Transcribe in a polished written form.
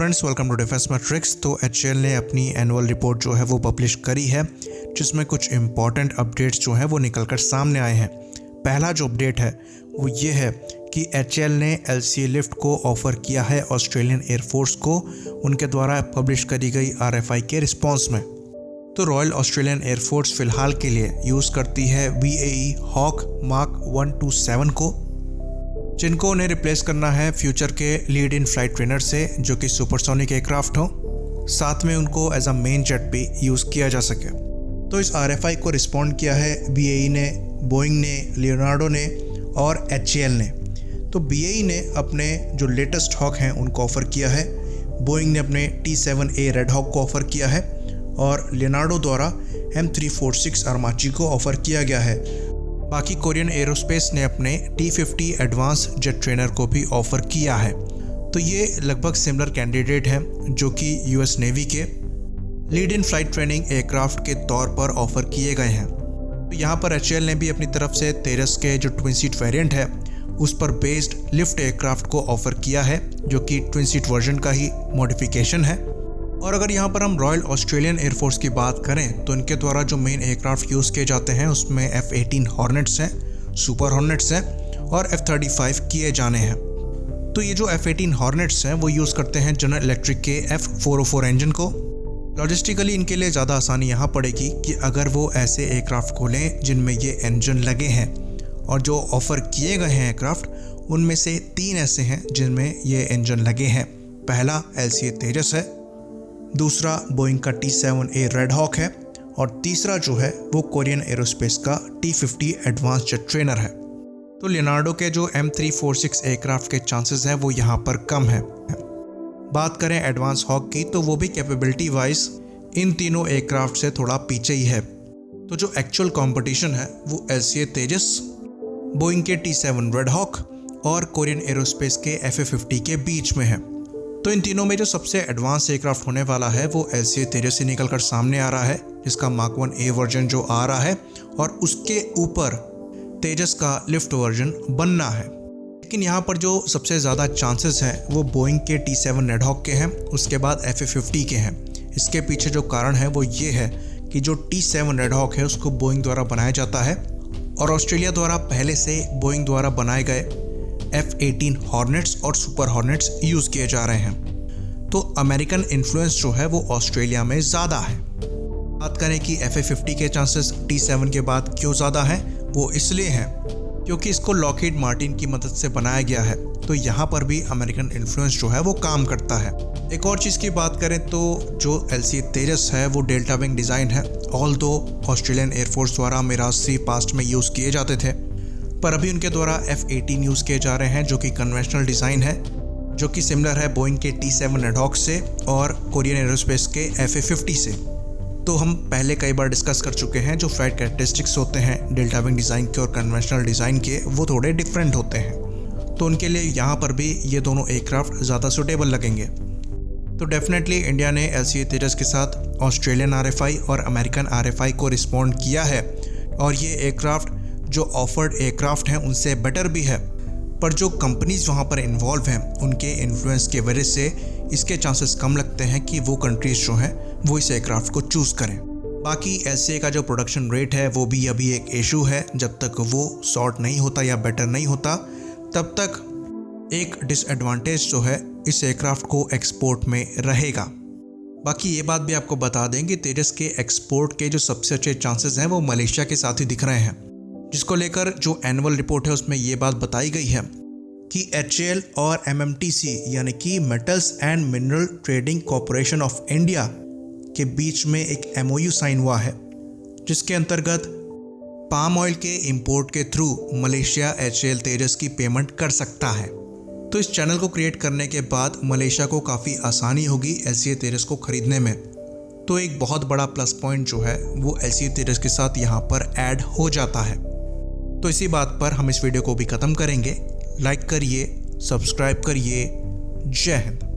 Friends, welcome to Defence Matrix. तो एचएएल ने अपनी एनुअल रिपोर्ट जो है वो पब्लिश करी है, जिसमें कुछ इंपॉर्टेंट अपडेट्स जो हैं वो निकल कर सामने आए हैं। पहला जो अपडेट है वो ये है कि एचएएल ने एलसीए लिफ्ट को ऑफ़र किया है ऑस्ट्रेलियन एयरफोर्स को, उनके द्वारा पब्लिश करी गई आरएफआई के रिस्पॉन्स में। तो रॉयल ऑस्ट्रेलियन एयरफोर्स फ़िलहाल के लिए यूज़ करती है BAE हॉक मार्क 127 को, जिनको उन्हें रिप्लेस करना है फ्यूचर के लीड इन फ्लाइट ट्रेनर से, जो कि सुपरसोनिक एयरक्राफ्ट हो, साथ में उनको एज अ मेन जेट भी यूज़ किया जा सके। तो इस आरएफआई को रिस्पॉन्ड किया है BAE ने, बोइंग ने, लियोनार्डो ने और एचएएल ने। तो BAE ने अपने जो लेटेस्ट हॉक हैं उनको ऑफ़र किया है, बोइंग ने अपने T-7A रेड हॉक को ऑफ़र किया है और लियोनार्डो द्वारा M346 आर्माची को ऑफ़र किया गया है। बाकी कोरियन एरोस्पेस ने अपने T-50 एडवांस जेट ट्रेनर को भी ऑफ़र किया है। तो ये लगभग सिमिलर कैंडिडेट हैं जो कि US नेवी के lead in flight training aircraft के तौर पर ऑफ़र किए गए हैं। तो यहाँ पर एचएएल ने भी अपनी तरफ से तेजस के जो ट्विन सीट वेरिएंट है उस पर बेस्ड लिफ्ट एयरक्राफ्ट को ऑफ़र किया है, जो कि ट्विन सीट वर्जन का ही मॉडिफिकेशन है। और अगर यहाँ पर हम रॉयल ऑस्ट्रेलियन एयरफोर्स की बात करें तो इनके द्वारा जो मेन एयरक्राफ्ट यूज़ किए जाते हैं उसमें F-18 हॉर्नेट्स हैं, सुपर हॉर्नेट्स हैं और F-35 किए जाने हैं। तो ये जो F-18 हॉर्नेट्स हैं वो यूज़ करते हैं जनरल इलेक्ट्रिक के F404 इंजन को। लॉजिस्टिकली इनके लिए ज़्यादा आसानी यहाँ पड़ेगी कि अगर वो ऐसे एयरक्राफ्ट खोलें जिनमें ये इंजन लगे हैं, और जो ऑफ़र किए गए हैं एयरक्राफ्ट उनमें से 3 ऐसे हैं जिनमें ये इंजन लगे हैं। पहला एलसीए तेजस है, दूसरा बोइंग का T-7A रेड हॉक है और तीसरा जो है वो कोरियन एरोस्पेस का T-50 एडवांस जेट ट्रेनर है। तो लियोनार्डो के जो M346 एयरक्राफ्ट के चांसेस हैं वो यहाँ पर कम है। बात करें एडवांस हॉक की तो वो भी कैपेबिलिटी वाइज इन तीनों एयरक्राफ्ट से थोड़ा पीछे ही है। तो जो एक्चुअल कंपटीशन है वो एलसीए तेजस, बोइंग के T-7 रेड हॉक और कोरियन एरोस्पेस के FA-50 के बीच में है। तो इन तीनों में जो सबसे एडवांस एयरक्राफ्ट होने वाला है वो एलसीए तेजस से निकल कर सामने आ रहा है, जिसका मार्क 1A वर्जन जो आ रहा है, और उसके ऊपर तेजस का लिफ्ट वर्जन बनना है। लेकिन यहाँ पर जो सबसे ज़्यादा चांसेस हैं वो बोइंग के T-7 रेड हॉक के हैं, उसके बाद FA-50 के हैं। इसके पीछे जो कारण है वो ये है कि जो T-7 रेड हॉक है उसको बोइंग द्वारा बनाया जाता है और ऑस्ट्रेलिया द्वारा पहले से बोइंग द्वारा बनाए गए F-18 हॉर्नेट्स और सुपर हॉर्नेट्स यूज़ किए जा रहे हैं। तो अमेरिकन इन्फ्लुएंस जो है वो ऑस्ट्रेलिया में ज़्यादा है। बात करें कि FA-50 के चांसेस T-7 के बाद क्यों ज़्यादा हैं, वो इसलिए हैं क्योंकि इसको लॉकहीड मार्टिन की मदद से बनाया गया है। तो यहाँ पर भी अमेरिकन इन्फ्लुएंस जो है वो काम करता है। एक और चीज़ की बात करें तो जो एलसीए तेजस है वो डेल्टा विंग डिज़ाइन है। ऑल्दो ऑस्ट्रेलियन एयरफोर्स द्वारा मिराज 3 पास्ट में यूज़ किए जाते थे, पर अभी उनके द्वारा F-18 यूज़ किए जा रहे हैं, जो कि कन्वेंशनल डिज़ाइन है, जो कि सिमिलर है बोइंग के T-7 रेड हॉक से और कोरियन एरोस्पेस के FA-50 से। तो हम पहले कई बार डिस्कस कर चुके हैं, जो फ्लाइट कैरेक्टरिस्टिक्स होते हैं डेल्टा विंग डिज़ाइन के और कन्वेंशनल डिज़ाइन के, वो थोड़े डिफरेंट होते हैं। तो उनके लिए यहाँ पर भी ये दोनों एयरक्राफ्ट ज़्यादा सूटेबल लगेंगे। तो डेफिनेटली इंडिया ने एलसीए तेजस के साथ ऑस्ट्रेलियन आरएफआई और अमेरिकन आरएफआई को रिस्पॉन्ड किया है, और ये एयरक्राफ्ट जो ऑफर्ड एयरक्राफ्ट हैं उनसे बेटर भी है। पर जो कंपनीज वहाँ पर इन्वॉल्व हैं उनके इन्फ्लुएंस की वजह से इसके चांसेस कम लगते हैं कि वो कंट्रीज जो हैं वो इस एयरक्राफ्ट को चूज़ करें। बाकी एलसीए का जो प्रोडक्शन रेट है वो भी अभी एक इशू है। जब तक वो सॉर्ट नहीं होता या बेटर नहीं होता तब तक एक डिसएडवांटेज जो है इस एयरक्राफ्ट को एक्सपोर्ट में रहेगा। बाकी ये बात भी आपको बता दें कि तेजस के एक्सपोर्ट के जो सबसे अच्छे चांसेस हैं वो मलेशिया के साथ ही दिख रहे हैं, जिसको लेकर जो एनुअल रिपोर्ट है उसमें ये बात बताई गई है कि एचएएल और MMTC यानी कि metals and mineral trading corporation of India के बीच में एक MOU साइन हुआ है, जिसके अंतर्गत पाम ऑयल के इंपोर्ट के थ्रू मलेशिया एचएएल तेजस की पेमेंट कर सकता है। तो इस चैनल को क्रिएट करने के बाद मलेशिया को काफ़ी आसानी होगी एलसीए तेजस को ख़रीदने में। तो एक बहुत बड़ा प्लस पॉइंट जो है वो एलसीए तेजस के साथ यहाँ पर ऐड हो जाता है। तो इसी बात पर हम इस वीडियो को भी ख़त्म करेंगे। लाइक करिए, सब्सक्राइब करिए। जय हिंद।